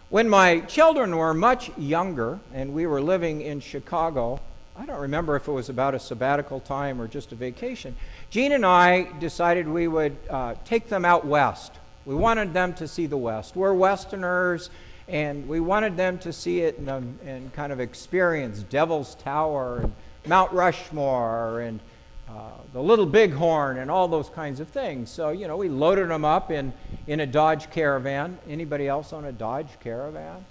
When my children were much younger and we were living in Chicago, I don't remember if it was about a sabbatical time or just a vacation, Jean and I decided we would take them out west. We wanted them to see the West. We're Westerners, and we wanted them to see it and kind of experience Devil's Tower and Mount Rushmore and the Little Bighorn and all those kinds of things. So, you know, we loaded them up in a Dodge Caravan. Anybody else own a Dodge Caravan?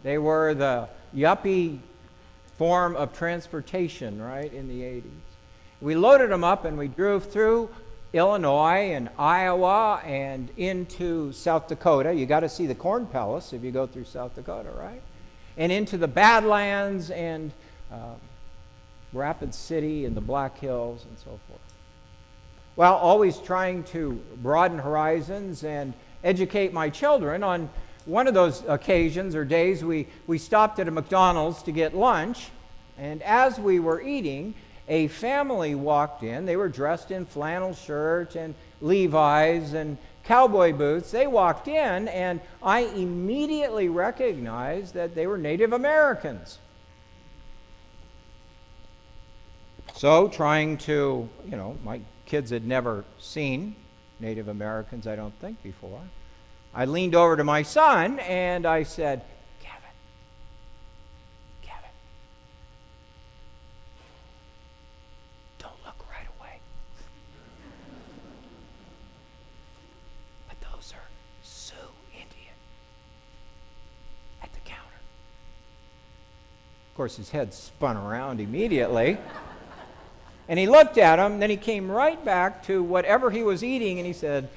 They were the yuppie form of transportation, right, in the 80s. We loaded them up and we drove through Illinois and Iowa and into South Dakota. You got to see the Corn Palace if you go through South Dakota, right? And into the Badlands and Rapid City and the Black Hills and so forth. Well, always trying to broaden horizons and educate my children. On one of those occasions or days, we stopped at a McDonald's to get lunch, and as we were eating, a family walked in. They were dressed in flannel shirt and Levi's and cowboy boots. They walked in, and I immediately recognized that they were Native Americans. So, trying to, you know, my kids had never seen Native Americans, I don't think, before. I leaned over to my son and I said, Kevin, don't look right away. But those are Sioux Indian at the counter. Of course, his head spun around immediately. And he looked at him, then he came right back to whatever he was eating, and he said,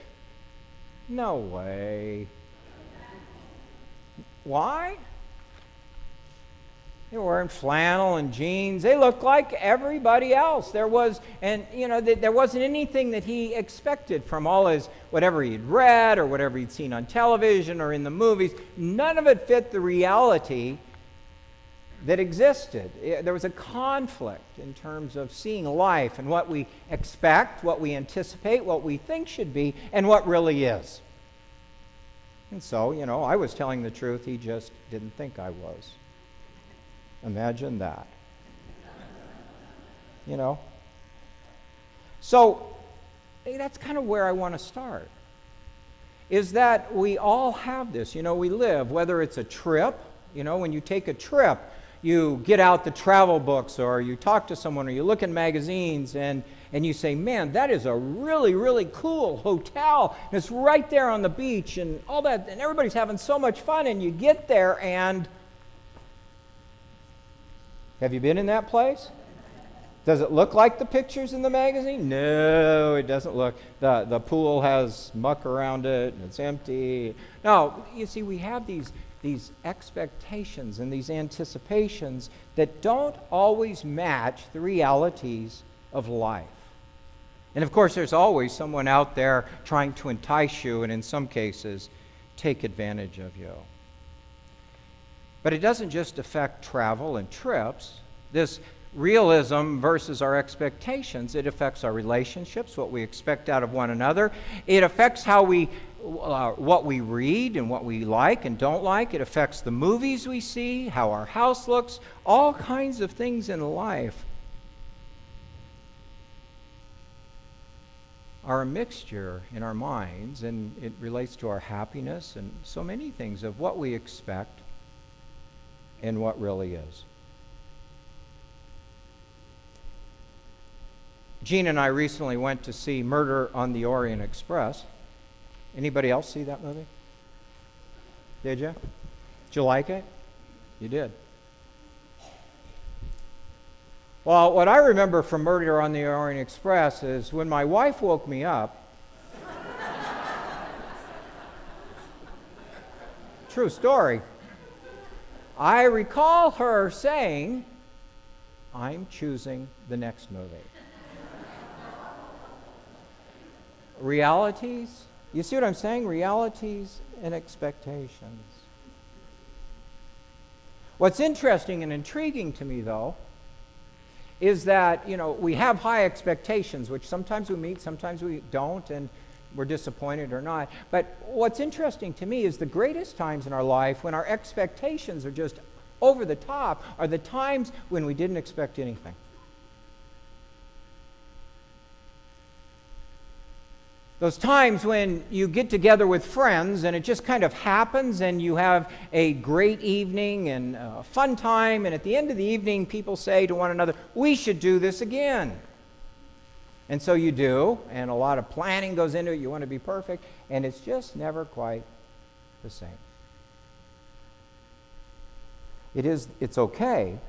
"No way." Why? They were wearing flannel and jeans. They looked like everybody else. There wasn't anything that he expected from all his, whatever he'd read or whatever he'd seen on television or in the movies. None of it fit the reality that existed. There was a conflict in terms of seeing life and what we expect, what we anticipate, what we think should be, and what really is. And so, you know, I was telling the truth, he just didn't think I was. Imagine that. You know? So, that's kind of where I want to start. Is that we all have this. You know, we live, whether it's a trip, you know, when you take a trip, you get out the travel books or you talk to someone or you look in magazines and you say, man, that is a really, really cool hotel. And it's right there on the beach and all that, and everybody's having so much fun, and you get there and have you been in that place? Does it look like the pictures in the magazine? No, it doesn't look. The pool has muck around it and it's empty. No, you see, we have these expectations and these anticipations that don't always match the realities of life. And of course, there's always someone out there trying to entice you and in some cases take advantage of you. But it doesn't just affect travel and trips. This realism versus our expectations, it affects our relationships, what we expect out of one another. It affects how what we read and what we like and don't like. It affects the movies we see, how our house looks, all kinds of things in life are a mixture in our minds, and it relates to our happiness and so many things of what we expect and what really is. Jean and I recently went to see Murder on the Orient Express. Anybody else see that movie? Did you? Did you like it? You did. Well, what I remember from Murder on the Orient Express is when my wife woke me up, true story, I recall her saying, "I'm choosing the next movie." Realities, you see what I'm saying? Realities and expectations. What's interesting and intriguing to me, though, is that, you know, we have high expectations, which sometimes we meet, sometimes we don't, and we're disappointed or not. But what's interesting to me is the greatest times in our life when our expectations are just over the top are the times when we didn't expect anything. Those times when you get together with friends and it just kind of happens and you have a great evening and a fun time, and at the end of the evening people say to one another, we should do this again. And so you do, and a lot of planning goes into it. You want to be perfect, and it's just never quite the same. It's okay